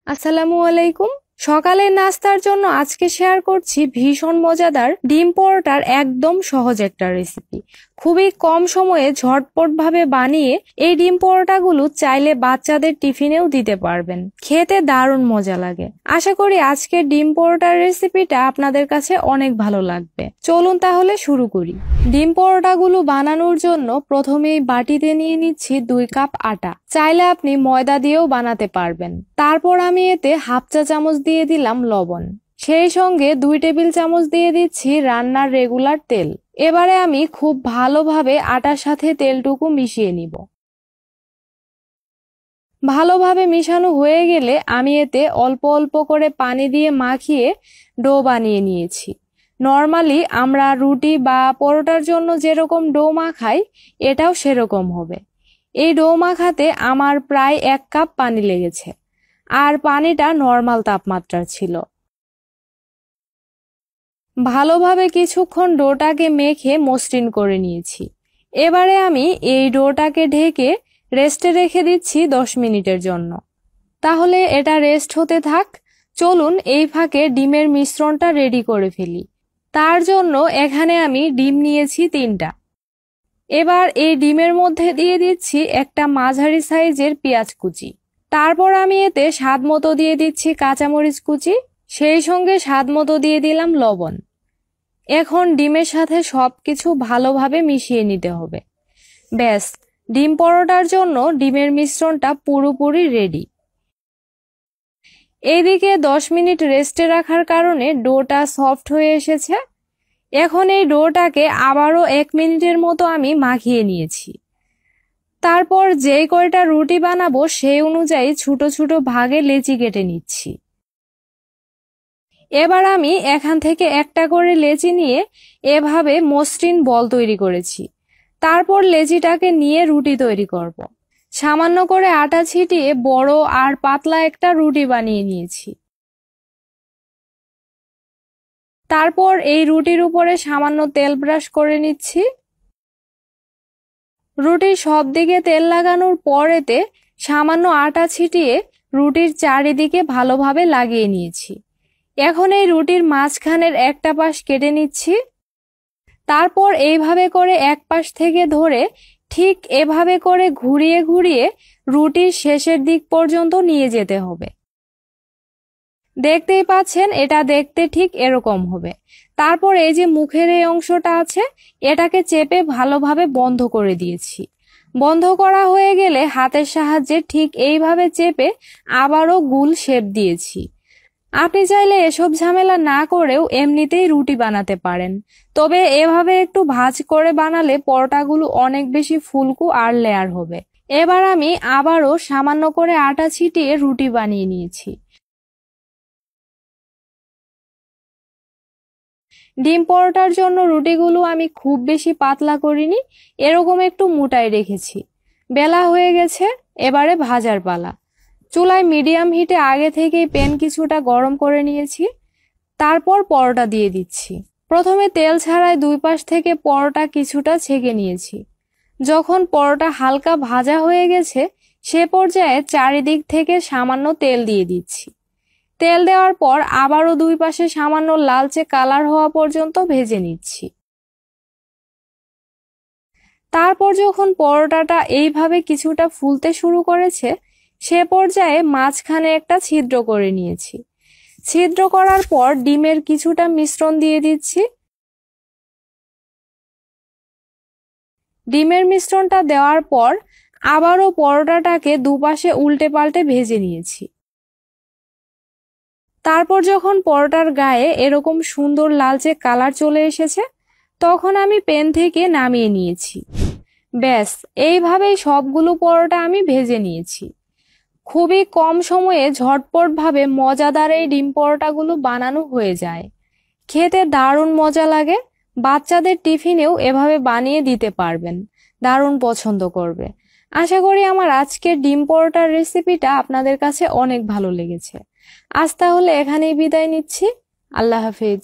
আসসালামু আলাইকুম। সকালের নাস্তার জন্য আজকে শেয়ার করছি ভীষণ মজাদার ডিম পরোটার একদম সহজ একটা রেসিপি। খুবই কম সময়ে ঝটপট ভাবে বানিয়ে এই ডিম পরোটাগুলো চাইলে বাচ্চাদের টিফিনেও দিতে পারবেন। খেতে দারুণ মজা লাগে। আশা করি আজকের ডিম পরোটার রেসিপিটা আপনাদের কাছে অনেক ভালো লাগবে। চলুন তাহলে শুরু করি। ডিম পরোটাগুলো বানানোর জন্য প্রথমেই বাটিতে নিয়ে নিচ্ছি 2 কাপ আটা। চাইলে আপনি ময়দা দিয়েও বানাতে পারবেন। তারপর আমি এতে হাফ চা চামচ দিয়ে দিলাম লবণ, সেই সঙ্গে 2 টেবিল চামচ দিয়ে দিচ্ছি রান্নার রেগুলার তেল। এবারে আমি খুব ভালোভাবে আটার সাথে তেলটুকু মিশিয়ে নিব। ভালোভাবে মিশানো হয়ে গেলে আমি এতে অল্প অল্প করে পানি দিয়ে মাখিয়ে ডো বানিয়ে নিয়েছি। নর্মালি আমরা রুটি বা পরোটার জন্য যেরকম ডো মাখাই এটাও সেরকম হবে। এই ডো মাখাতে আমার প্রায় 1 কাপ পানি লেগেছে, আর পানিটা নর্মাল তাপমাত্রার ছিল। ভালোভাবে কিছুক্ষণ ডোটাকে মেখে মসৃণ করে নিয়েছি। এবারে আমি এই ডোটাকে ঢেকে রেস্টে রেখে দিচ্ছি 10 মিনিটের জন্য। তাহলে এটা রেস্ট হতে থাক। চলুন এই ফাঁকে ডিমের মিশ্রণটা রেডি করে ফেলি। তার জন্য এখানে আমি ডিম নিয়েছি 3টা। এবার এই ডিমের মধ্যে দিয়ে দিচ্ছি একটা মাঝারি সাইজের পেঁয়াজ কুচি। তারপর আমি এতে স্বাদ মতো দিয়ে দিচ্ছি কাঁচামরিচ কুচি, সেই সঙ্গে স্বাদ মতো দিয়ে দিলাম লবণ। এখন ডিমের সাথে সবকিছু ভালোভাবে মিশিয়ে নিতে হবে। ব্যাস, ডিম পরোটার জন্য ডিমের মিশ্রণটা পুরোপুরি রেডি। এইদিকে 10 মিনিট রেস্টে রাখার কারণে ডোটা সফট হয়ে এসেছে। এখন এই ডোটাকে আবারও 1 মিনিটের মতো আমি মাখিয়ে নিয়েছি। তারপর যেই কয়টা রুটি বানাবো সেই অনুযায়ী ছোট ছোট ভাগে লেচি কেটে নিচ্ছি। এবার আমি এখান থেকে একটা করে লেচি নিয়ে এভাবে মসৃণ বল তৈরি করেছি। তারপর লেচিটাকে নিয়ে রুটি তৈরি করব। সামান্য করে আটা ছিটিয়ে বড় আর পাতলা একটা রুটি বানিয়ে নিয়েছি। তারপর এই রুটির উপরে সামান্য তেল ব্রাশ করে নিচ্ছি। রুটির সব দিকে তেল লাগানোর পর এতে সামান্য আটা ছিটিয়ে রুটির চারিদিকে ভালোভাবে লাগিয়ে নিয়েছি। এখন এই রুটির মাঝখানের একটা পাশ কেটে নিচ্ছি। তারপর এইভাবে করে এক পাশ থেকে ধরে ঠিক এভাবে করে ঘুরিয়ে ঘুরিয়ে রুটির শেষের দিক পর্যন্ত নিয়ে যেতে হবে। দেখতেই পাচ্ছেন এটা দেখতে ঠিক এরকম হবে। তারপর এই যে মুখের এই অংশটা আছে এটাকে চেপে ভালোভাবে বন্ধ করে দিয়েছি। বন্ধ করা হয়ে গেলে হাতের সাহায্যে ঠিক এইভাবে চেপে আবারও গোল শেপ দিয়েছি। আপনি চাইলে এসব ঝামেলা না করেও এমনিতেই রুটি বানাতে পারেন, তবে এভাবে একটু ভাঁজ করে বানালে পরোটাগুলো অনেক বেশি ফুলকো আর লেয়ার হবে। এবার আমি আবারও সামান্য করে আটা ছিটিয়ে রুটি বানিয়ে নিয়েছি। ডিম পরোটার জন্য রুটিগুলো আমি খুব বেশি পাতলা করিনি, এরকম একটু মোটাই রেখেছি। বেলা হয়ে গেছে, এবারে ভাজার পালা। চুলায় মিডিয়াম হিটে আগে থেকেই প্যান কিছুটা গরম করে নিয়েছি। তারপর পরোটা দিয়ে দিচ্ছি। প্রথমে তেল ছাড়াই 2 পাশ থেকে পরোটা কিছুটা ছেঁকে নিয়েছি। যখন পরোটা হালকা ভাজা হয়ে গেছে সে পর্যায়ে চারিদিক থেকে সামান্য তেল দিয়ে দিচ্ছি। তেল দেওয়ার পর আবারও 2 পাশে সামান্য লালচে কালার হওয়া পর্যন্ত ভেজে নিচ্ছি। তারপর যখন পরোটাটা এইভাবে কিছুটা ফুলতে শুরু করেছে সে পর্যায়ে মাঝখানে একটা ছিদ্র করে নিয়েছি। ছিদ্র করার পর ডিমের কিছুটা মিশ্রণ দিয়ে দিচ্ছি। ডিমের মিশ্রণটা দেওয়ার পর আবারও পরোটাটাকে দুপাশে উল্টে পাল্টে ভেজে নিয়েছি। তারপর যখন পরোটার গায়ে এরকম সুন্দর লালচে কালার চলে এসেছে তখন আমি প্যান থেকে নামিয়ে নিয়েছি। ব্যাস, এইভাবেই সবগুলো পরোটা আমি ভেজে নিয়েছি। খুবই কম সময়ে ঝটপট ভাবে মজাদার এই ডিম পরোটাগুলো বানানো হয়ে যায়। খেতে দারুণ মজা লাগে। বাচ্চাদের টিফিনেও এভাবে বানিয়ে দিতে পারবেন, দারুণ পছন্দ করবে। আশা করি আমার আজকের ডিম পরোটার রেসিপিটা আপনাদের কাছে অনেক ভালো লেগেছে। আজ তাহলে এখানেই বিদায় নিচ্ছি। আল্লাহ হাফেজ।